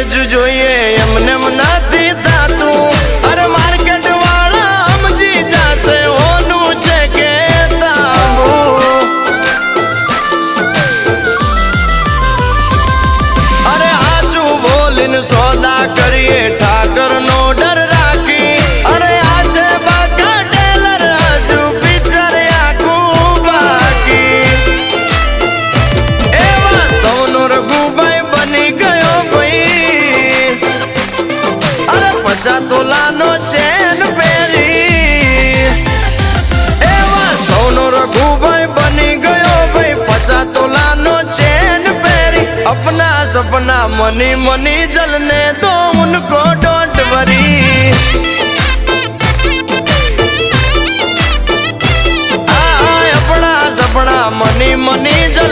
કરજુ જોઈએ એમને નથી થાતું અરે માર્કેટ વાળા સમજી જાશે હોનું છે કે તાંબુ અરે આચું બોલીને સોદા કરીએ ઠાકર નો ડર રાખી અરે આ છે બાકા ટેલર હજુ પિક્ચર આખું બાકી એ વાસ્તવનો રઘુભાઈ બની ગયો ભાઈ અરે 50 તોલાનો ચેન પહેરી એ વાસ્તવનો રઘુભાઈ બની ગયો ભાઈ 50 તોલાનો ચેન પહેરી अपना सपना मनी मनी जलने दो उनको डोंट वरी अपना सपना मनी मनी जलने